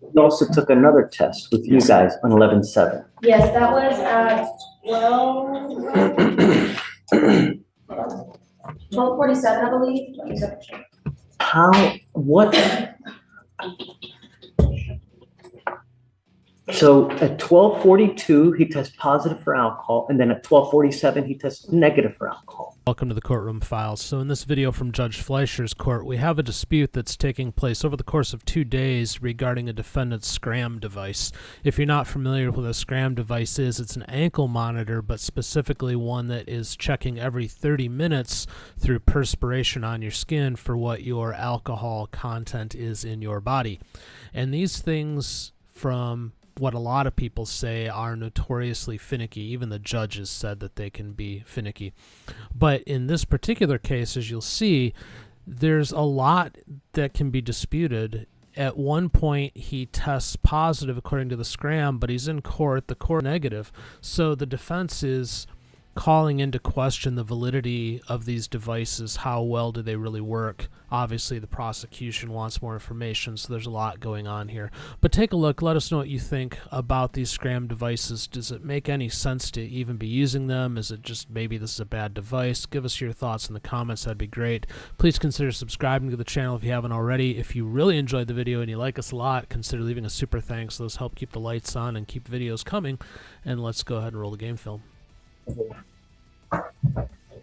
He also took another test with you guys on 11/7. Yes, that was at 12:47, I believe. What? So at 12:42, he tests positive for alcohol, and then at 12:47, he tests negative for alcohol. Welcome to the Courtroom Files. So in this video from Judge Fleischer's court, we have a dispute that's taking place over the course of 2 days regarding a defendant's scram device. If you're not familiar with what a scram device is, it's an ankle monitor, but specifically one that is checking every 30 minutes through perspiration on your skin for what your alcohol content is in your body. And these things, from what a lot of people say, are notoriously finicky. Even the judges said that they can be finicky. But in this particular case, as you'll see, there's a lot that can be disputed. At one point, he tests positive according to the scram, but he's in court, the court negative. So the defense is calling into question the validity of these devices. How well do they really work? Obviously, the prosecution wants more information, so there's a lot going on here. But take a look. Let us know what you think about these scram devices. Does it make any sense to even be using them? Is it just maybe this is a bad device? Give us your thoughts in the comments. That'd be great. Please consider subscribing to the channel if you haven't already. If you really enjoyed the video and you like us a lot, consider leaving a super thanks. Those help keep the lights on and keep videos coming. And let's go ahead and roll the game film.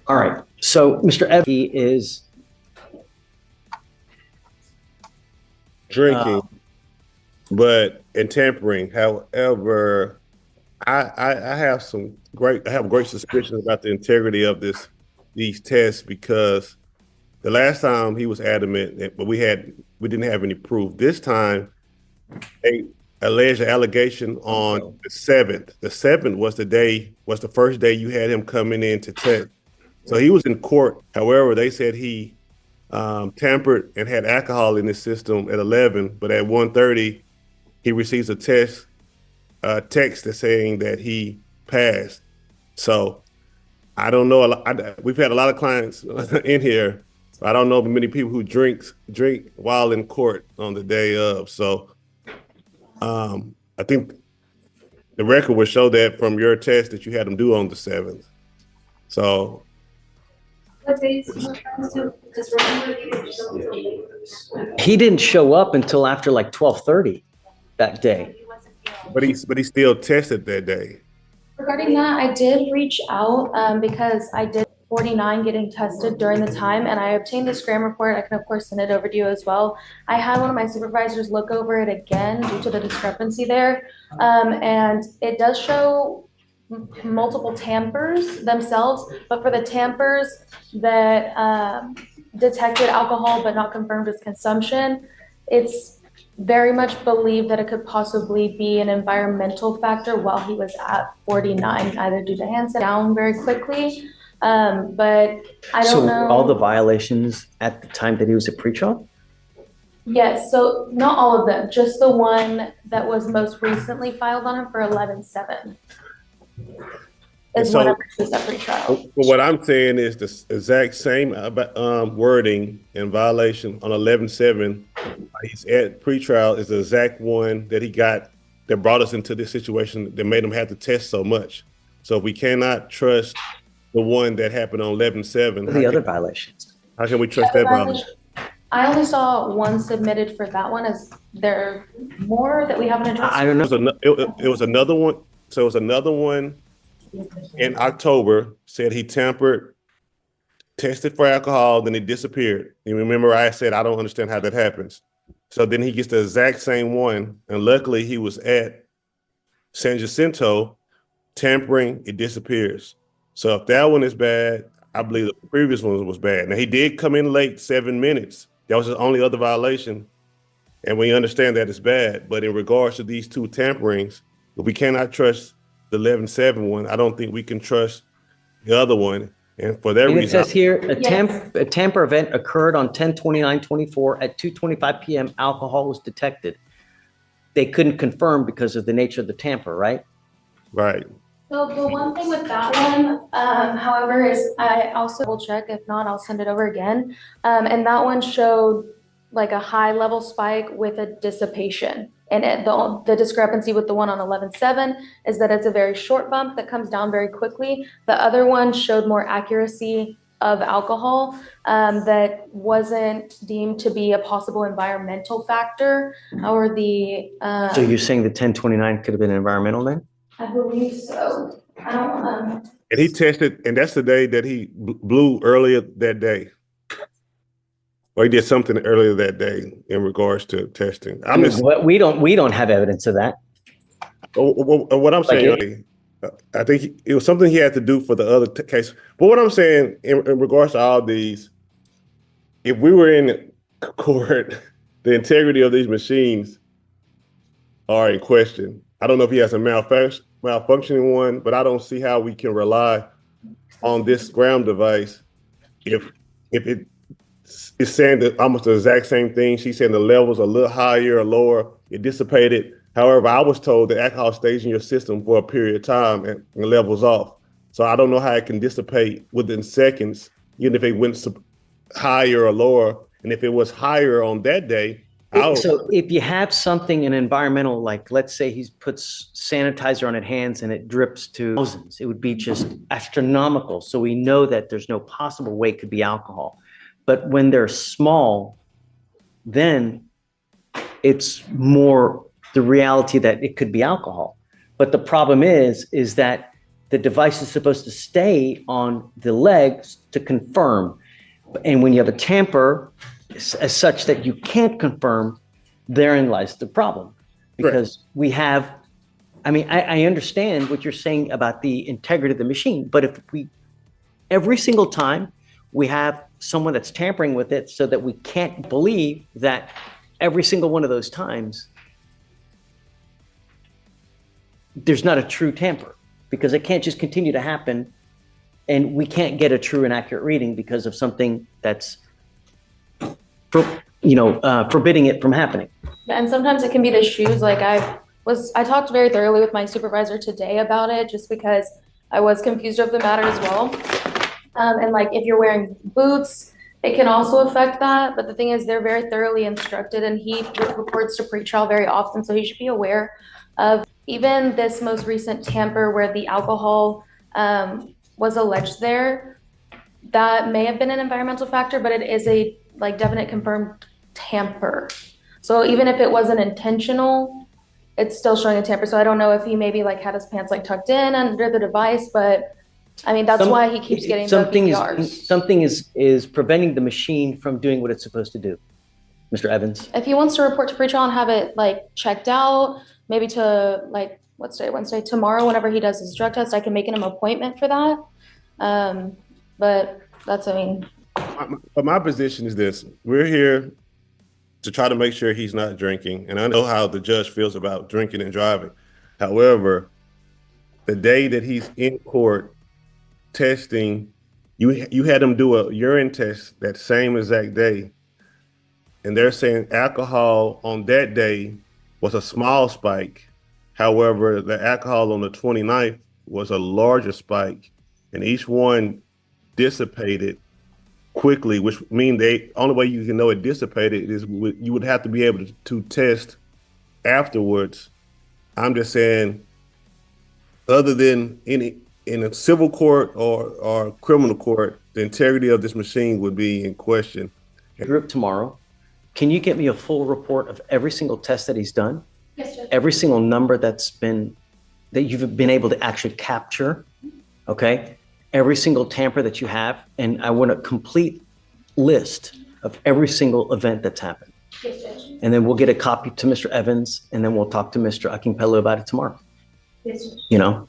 All right. So Mr. Evans is drinking, and tampering. However, I have great suspicions about the integrity of these tests, because the last time he was adamant, but we didn't have any proof. This time, they alleged an allegation on the 7th. The 7th was the first day you had him coming in to test. So he was in court. However, they said he tampered and had alcohol in his system at 11, but at 1:30, he receives a text that's saying that he passed. So I don't know. We've had a lot of clients in here. So I don't know many people who drink while in court on the day of. So I think the record would show that from your test that you had him do on the 7th. So he didn't show up until after like 12:30 that day. But he still tested that day. Regarding that, I did reach out because I did 49 getting tested during the time, and I obtained the scram report. I can of course send it over to you as well. I had one of my supervisors look over it again due to the discrepancy there, and it does show multiple tampers themselves, but for the tampers that detected alcohol but not confirmed as consumption, it's very much believed that it could possibly be an environmental factor while he was at 49, either due to hands down very quickly. But I don't know. So all the violations at the time that he was at pretrial? Yes, so not all of them, just the one that was most recently filed on him for 11/7. Is So, one of the at pretrial. But what I'm saying is the exact same wording and violation on 11/7. He's at pretrial is the exact one that he got that brought us into this situation that made him have to test so much. So we cannot trust the one that happened on 11/7. The other violations. How can we trust that violation? I only saw one submitted for that one. Is there more that we haven't addressed? I don't know. It was another one. So it was another one in October, said he tampered, tested for alcohol, then he disappeared. You remember I said, I don't understand how that happens. So then he gets the exact same one. And luckily he was at San Jacinto tampering, it disappears. So if that one is bad, I believe the previous one was bad. Now he did come in late 7 minutes. That was his only other violation. And we understand that it's bad. But in regards to these two tamperings, we cannot trust the 11/7 one. I don't think we can trust the other one. And for that reason, it says here, a tamper event occurred on 10/29/24 at 2:25 p.m. Alcohol was detected. They couldn't confirm because of the nature of the tamper, right? Right. So the one thing with that one, however, is I also will check. If not, I'll send it over again. And that one showed like a high level spike with a dissipation. And the discrepancy with the one on 11.7 is that it's a very short bump that comes down very quickly. The other one showed more accuracy of alcohol that wasn't deemed to be a possible environmental factor, or the So you're saying the 1029 could have been environmental then? I believe so. I don't And he tested, and that's the day that he blew earlier that day. Or he did something earlier that day in regards to testing. We don't have evidence of that. What I'm saying, I think it was something he had to do for the other case. But what I'm saying in regards to all these, if we were in court, the integrity of these machines are in question. I don't know if he has a malfunctioning one, but I don't see how we can rely on this scram device if it is saying that almost the exact same thing. She's saying the levels are a little higher or lower. It dissipated. However, I was told that alcohol stays in your system for a period of time and levels off. So I don't know how it can dissipate within seconds, even if it went higher or lower. And if it was higher on that day, so if you have something, an environmental, like let's say he puts sanitizer on his hands and it drips to thousands, it would be just astronomical. So we know that there's no possible way it could be alcohol. But when they're small, then it's more the reality that it could be alcohol. But the problem is that the device is supposed to stay on the legs to confirm. And when you have a tamper as such that you can't confirm, therein lies the problem. Because we have, I understand what you're saying about the integrity of the machine, but if every single time we have someone that's tampering with it so that we can't believe that every single one of those times, there's not a true tamper, because it can't just continue to happen and we can't get a true and accurate reading because of something that's forbidding it from happening. And sometimes it can be the shoes. Like I talked very thoroughly with my supervisor today about it, just because I was confused of the matter as well. And like if you're wearing boots, it can also affect that. But the thing is, they're very thoroughly instructed, and he reports to pretrial very often, so he should be aware of even this most recent tamper where the alcohol was alleged there. That may have been an environmental factor, but it is a definite confirmed tamper. So even if it wasn't intentional, it's still showing a tamper. So I don't know if he maybe had his pants tucked in under the device, but that's why he keeps getting the PPRs. Something is preventing the machine from doing what it's supposed to do. Mr. Evans? If he wants to report to pretrial and have it checked out, maybe to what's today, Wednesday, tomorrow, whenever he does his drug test, I can make him an appointment for that. But that's, But my position is this: we're here to try to make sure he's not drinking, and I know how the judge feels about drinking and driving. However, the day that he's in court testing, you had him do a urine test that same exact day, and they're saying alcohol on that day was a small spike. However, the alcohol on the 29th was a larger spike, and each one dissipated quickly, which means the only way you can know it dissipated is you would have to be able to test afterwards. I'm just saying, other than in a civil court or criminal court, the integrity of this machine would be in question. Group tomorrow, can you get me a full report of every single test that he's done? Yes, Judge. Every single number that you've been able to actually capture, okay? Every single tamper that you have, and I want a complete list of every single event that's happened. Yes, Judge. And then we'll get a copy to Mr. Evans, and then we'll talk to Mr. Akinpelu about it tomorrow. Yes, Judge.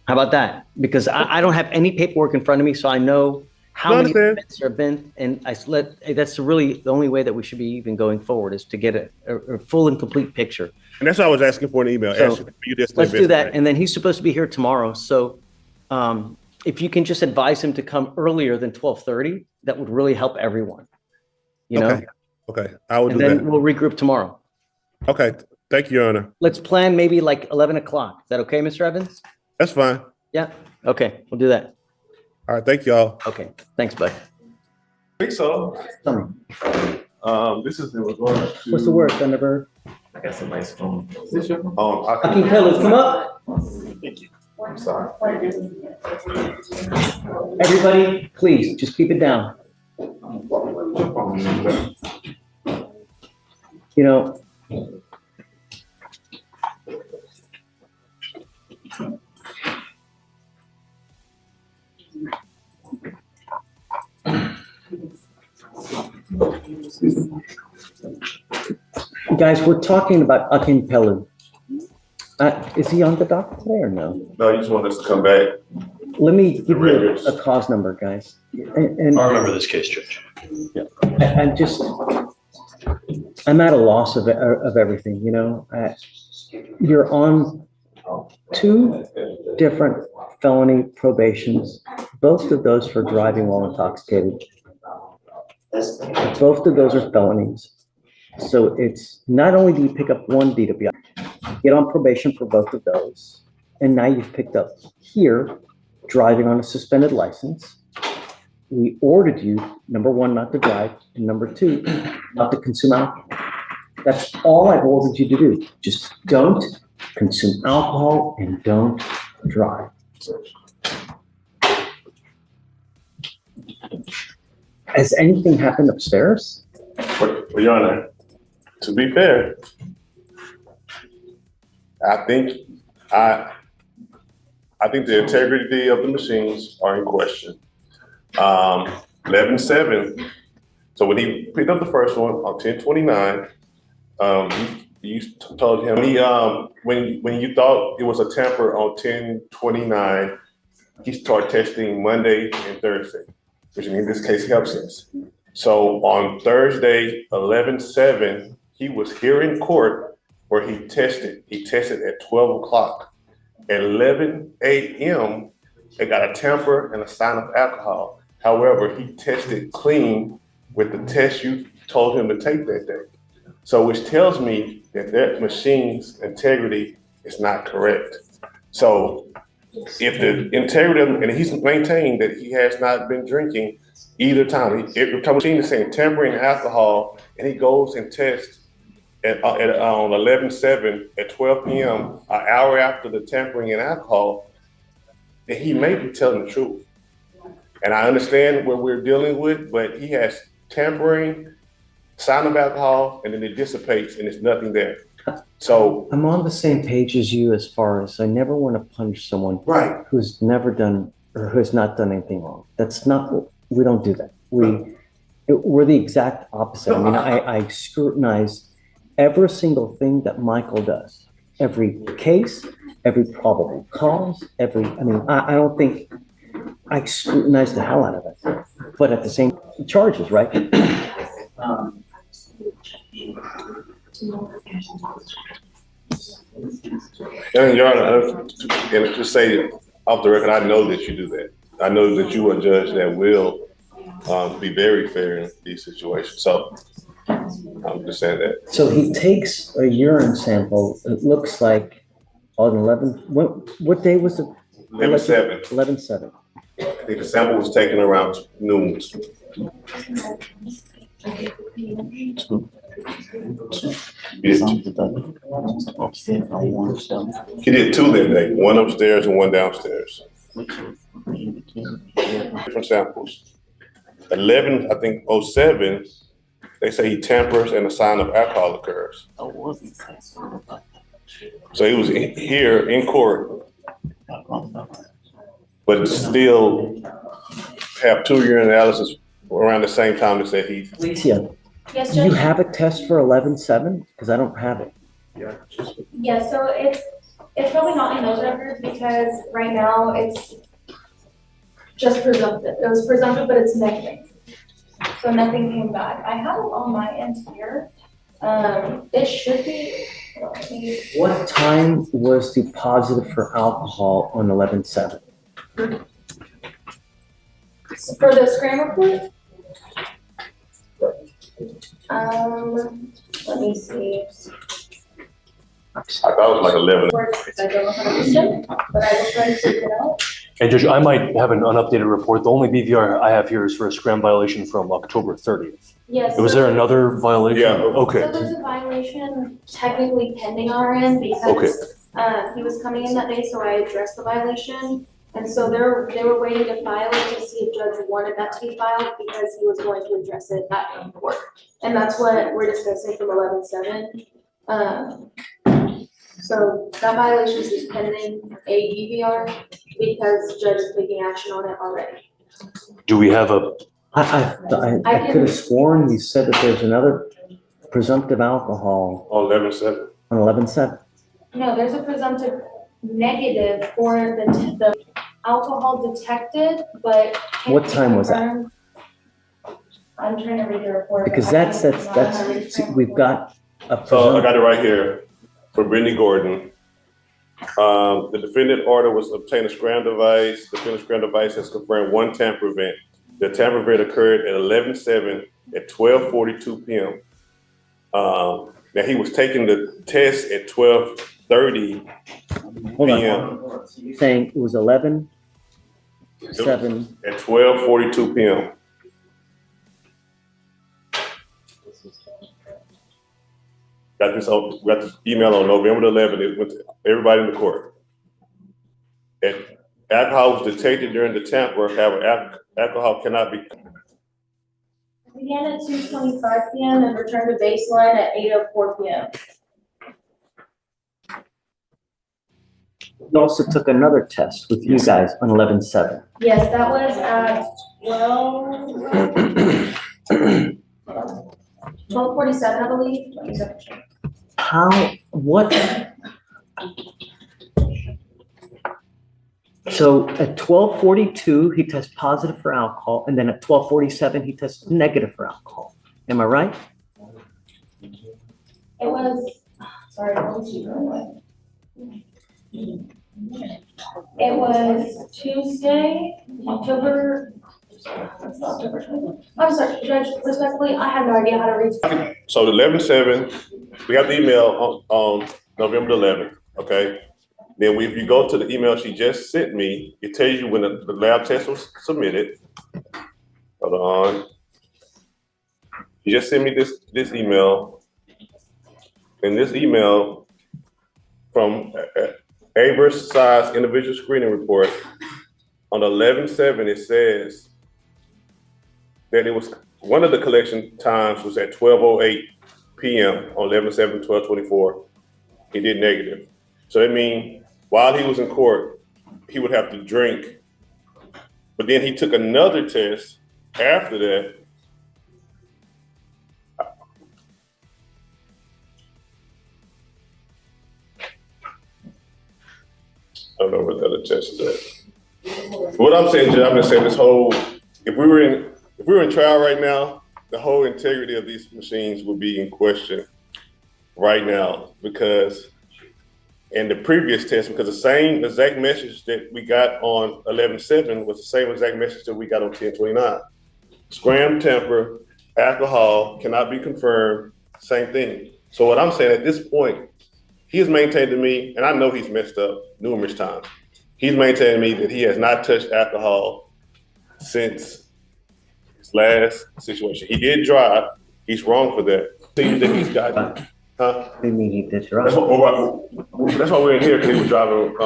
How about that? Because I don't have any paperwork in front of me, so I know how many events there have been, and that's really the only way that we should be even going forward, is to get a full and complete picture. And that's what I was asking for an email. So let's do that, and then he's supposed to be here tomorrow, so if you can just advise him to come earlier than 12:30, that would really help everyone. Okay. I will do that. And then we'll regroup tomorrow. Okay. Thank you, Your Honor. Let's plan maybe 11 o'clock. Is that okay, Mr. Evans? That's fine. Yeah. Okay. We'll do that. All right. Thank y'all. Okay. Thanks, bud. I think so. Tell me. This is in regard to. What's the word, Thunderbird? I got somebody's phone. Hakeem Pellet, come up. Thank you. I'm sorry. Everybody, please, just keep it down. You know, guys, we're talking about Hakeem Pellet. Is he on the docket today or no? No, you just want us to come back. Let me give you a cause number, guys. And I remember this case, Judge. I'm at a loss of everything, you know. You're on 2 different felony probations, both of those for driving while intoxicated. Both of those are felonies. So it's not only do you pick up 1 DWI, get on probation for both of those, and now you've picked up here driving on a suspended license. We ordered you, number 1, not to drive, and number 2, not to consume alcohol. That's all I've ordered you to do. Just don't consume alcohol and don't drive. Has anything happened upstairs? Well, Your Honor, to be fair, I think the integrity of the machines are in question. 11/7. So when he picked up the first one on 10/29, you told him when you thought it was a tamper on 10/29, he started testing Monday and Thursday, which in this case helps us. So on Thursday, 11/7, he was here in court where he tested. He tested at 12 o'clock. At 11 a.m., they got a tamper and a sign of alcohol. However, he tested clean with the test you told him to take that day. So which tells me that that machine's integrity is not correct. So if the integrity, and he's maintained that he has not been drinking either time. Every time machine is saying tampering alcohol, and he goes and tests on 11/7 at 12 p.m., an hour after the tampering in alcohol, then he may be telling the truth. And I understand what we're dealing with, but he has tampering, sign of alcohol, and then it dissipates and there's nothing there. So I'm on the same page as you as far as I never want to punish someone who's never done or who has not done anything wrong. That's not, we don't do that. We're the exact opposite. I mean, I scrutinize every single thing that Michael does, every case, every probable cause, I don't think I scrutinize the hell out of it, but at the same charges, right? And Your Honor, and to say off the record, I know that you do that. I know that you are a judge that will be very fair in these situations. So I'm just saying that. So he takes a urine sample. It looks like on 11. What day was it? 11/7. 11/7. I think the sample was taken around noon. He did 2 that day, 1 upstairs and 1 downstairs. Different samples. 11, I think 07, they say he tampers and a sign of alcohol occurs. So he was here in court, but still have 2 urine analysis around the same time to say he. Alicia, Yes, do you Judge? have a test for 11/7? Because I don't have it. Yeah, so it's probably not in those records because right now it's just presumptive. It was presumptive, but it's negative. So nothing came back. I have it on my end here. It should be. What time was the positive for alcohol on 11/7? For the scram report? Let me see. I thought it was like 11. I don't 100%, but I will try to figure it out. And Judge, I might have an unupdated report. The only BVR I have here is for a scram violation from October 30th. Yes. Was there another violation? Yeah. Okay. So there's a violation technically pending on our end because he was coming in that day, so I addressed the violation. And so they were waiting to file it to see if judge wanted that to be filed because he was going to address it at court. And that's what we're discussing from 11/7. So that violation is pending a DVR because judge is taking action on it already. Do we have a, I could have sworn you said that there's another presumptive alcohol On 11/7. on 11/7. No, there's a presumptive negative for the alcohol detected, but. What time was that? confirmed. I'm trying to read the report. Because that's, we've got a. So I got it right here for Brittany Gordon. The defendant order was obtain a scram device. The defendant's scram device has confirmed one tamper event. The tamper event occurred at 11/7 at 12:42 p.m. Now he was taking the test at 12:30 Hold p.m. on, saying it was 11/7. At 12:42 p.m. Got this email on November 11th. It went to everybody in the court. Alcohol was detected during the tamper. However, alcohol cannot be. Began at 2:25 p.m. and returned to baseline at 8:04 p.m. You also took another test with you guys on 11/7. Yes, that was at 12:47, I believe. Let me double check. What? So at 12:42, he tests positive for alcohol, and then at 12:47, he tests negative for alcohol. Am I right? It was, sorry, it was Tuesday, October 20th. I'm sorry, Judge, respectfully, I have no idea how to read. So the 11/7, we have the email on November 11th, okay? Then if you go to the email she just sent me, it tells you when the lab test was submitted. Hold on. She just sent me this email. And this email from Average Size Individual Screening Report on 11/7, it says that it was one of the collection times was at 12:08 p.m. on 11/7, 12:24. He did negative. So that means while he was in court, he would have to drink. But then he took another test after that. I don't know where the other test is at. What I'm saying, Judge, I'm just saying this whole, if we were in trial right now, the whole integrity of these machines would be in question right now because in the previous test, because the same exact message that we got on 11/7 was the same exact message that we got on 10/29. Scram temper, alcohol cannot be confirmed, same thing. So what I'm saying at this point, he has maintained to me, and I know he's messed up numerous times. He's maintained to me that he has not touched alcohol since his last situation. He did drive. He's wrong for that. See that he's got. Huh? I mean, he did That's right. why we're in here, because he was driving.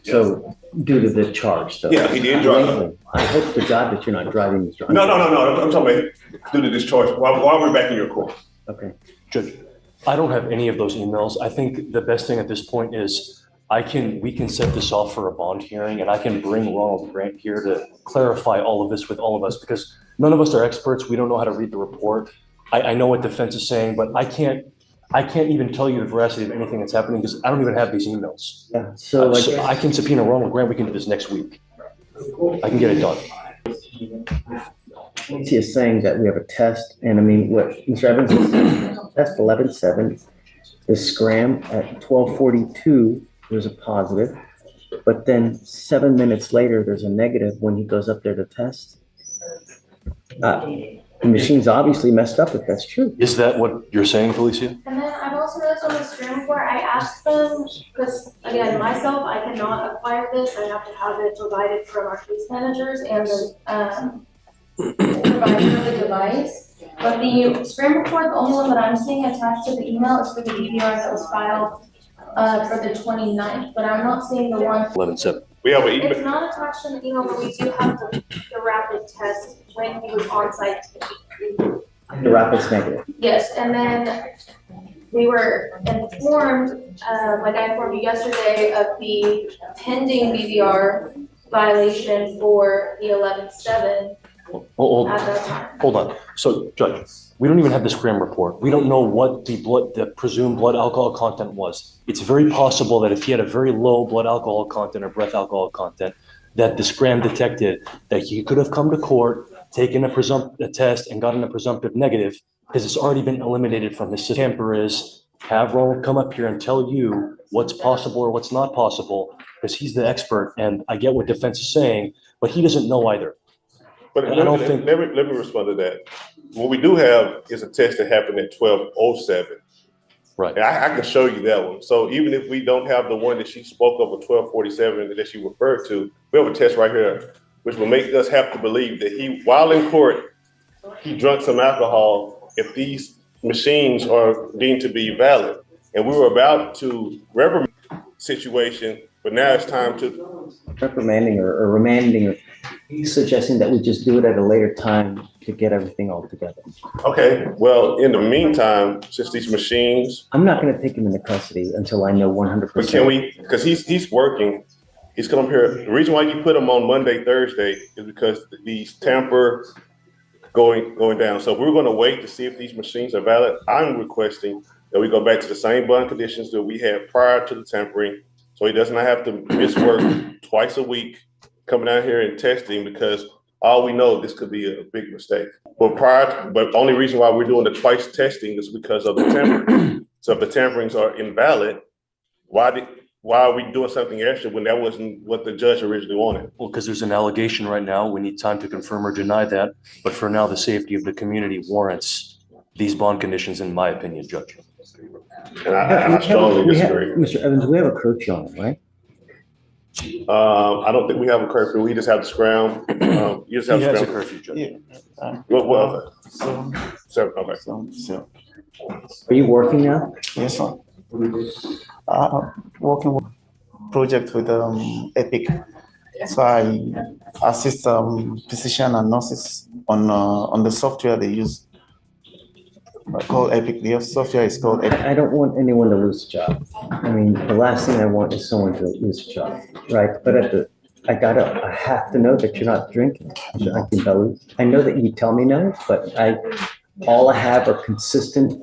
So due to the charge, though. Yeah, he did drive. I hope to God that you're not driving this drunk. No. I'm talking about due to this charge. While we're back in your court. Okay. Judge, I don't have any of those emails. I think the best thing at this point is we can set this off for a bond hearing and I can bring Ronald Grant here to clarify all of this with all of us because none of us are experts. We don't know how to read the report. I know what defense is saying, but I can't even tell you the veracity of anything that's happening because I don't even have these emails. Yeah. So So I can subpoena Ronald Grant. We can do this next week. I can get it done. he is saying that we have a test, and I mean, what Mr. Evans is test 11/7, the scram at 12:42 there's a positive, but then 7 minutes later there's a negative when he goes up there to test. The machine's obviously messed up if that's true. Is that what you're saying, Felicia? And then I've also noticed on the screen report, I asked them, because again, myself, I cannot acquire this. I have to have it provided from our case managers and the provider of the device. But the screen report, the only one that I'm seeing attached to the email is for the DVR that was filed for the 29th, but I'm not seeing the one. 11/7. We have an It's email. not attached in the email, but we do have the rapid test when he was on site. The rapid's negative. Yes, and then we were informed, like I informed you yesterday, of the pending BVR violation for the 11/7 at that time. Hold on. So, Judge, we don't even have the scram report. We don't know what the presumed blood alcohol content was. It's very possible that if he had a very low blood alcohol content or breath alcohol content, that the scram detected that he could have come to court, taken a test and gotten a presumptive negative, because it's already been eliminated from his system. Tamper is have Ronald come up here and tell you what's possible or what's not possible, because he's the expert, and I get what defense is saying, but he doesn't know either. But I don't think. let me respond to that. What we do have is a test that happened at 12:07. Right. And I can show you that one. So even if we don't have the one that she spoke of, 12:47 that she referred to, we have a test right here, which will make us have to believe that he, while in court, he drank some alcohol if these machines are deemed to be valid. And we were about to reprimand situation, but now it's time to Reprimanding or remanding, he's suggesting that we just do it at a later time to get everything all together. okay. Well, in the meantime, since these machines, I'm not gonna take him into custody until I know 100%. but can we? Because he's working. He's come here. The reason why you put him on Monday, Thursday is because these tamper going down. So if we're going to wait to see if these machines are valid, I'm requesting that we go back to the same bond conditions that we had prior to the tampering, so he does not have to miss work twice a week coming out here and testing, because all we know, this could be a big mistake. But the only reason why we're doing the twice testing is because of the tampering. So if the tamperings are invalid, why are we doing something extra when that wasn't what the judge originally wanted? Well, because there's an allegation right now. We need time to confirm or deny that. But for now, the safety of the community warrants these bond conditions, in my opinion, Judge. And I strongly disagree. Mr. Evans, we have a curfew on it, right? I don't think we have a curfew. We just have the scram. You just have He the has a scram. curfew, Judge. Yeah. Well, So, okay. so, Are you working now? yes, sir. Working with project with Epic. So I assist physician and nurses on the software they use. Called Epic. The software is called Epic. I don't want anyone to lose a job. I mean, the last thing I want is someone to lose a job, right? But I have to know that you're not drinking. I know that you tell me no, but all I have are consistent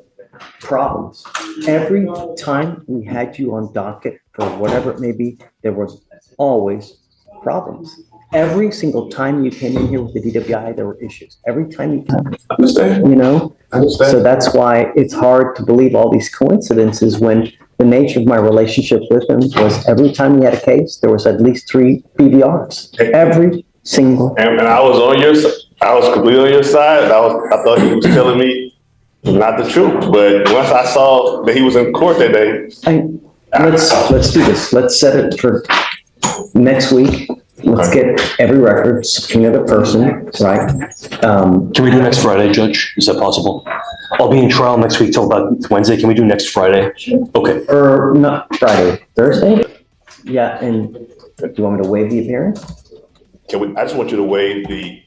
problems. Every time we had you on docket for whatever it may be, there was always problems. Every single time you came in here with the DWI, there were issues. Every time you came, Understand? you know? Understand. So that's why it's hard to believe all these coincidences when the nature of my relationship with him was every time we had a case, there was at least 3 BVRs. Every single. And I was on your side. I was completely on your side. I thought he was telling me not the truth. But once I saw that he was in court that day, Let's do this. Let's set it for next week. Let's get every record, subpoena the person, right? Can we do next Friday, Judge? Is that possible? I'll be in trial next week till about Wednesday. Can we do next Friday? Okay. Or not Friday, Thursday? Yeah, and do you want me to waive the appearance? I just want you to waive the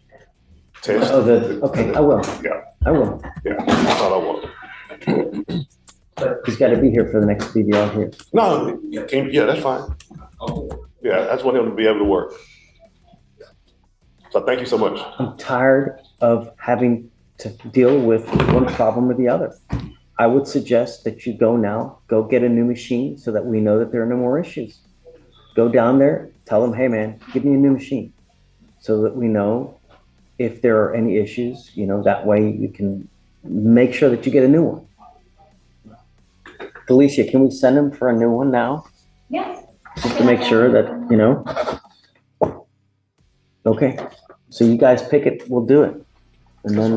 test. Okay, I will. Yeah. I will. Yeah, that's all I want. But he's got to be here for the next BVR here. No, yeah, that's fine. Yeah, I just want him to be able to work. So thank you so much. I'm tired of having to deal with one problem or the other. I would suggest that you go get a new machine so that we know that there are no more issues. Go down there, tell them, hey man, give me a new machine so that we know if there are any issues, that way you can make sure that you get a new one. Felicia, can we send him for a new one now? Yeah. Just to make sure that, Okay, so you guys pick it, we'll do it. And then,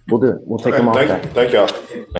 we'll do it. We'll take them off Okay, that. thank y'all.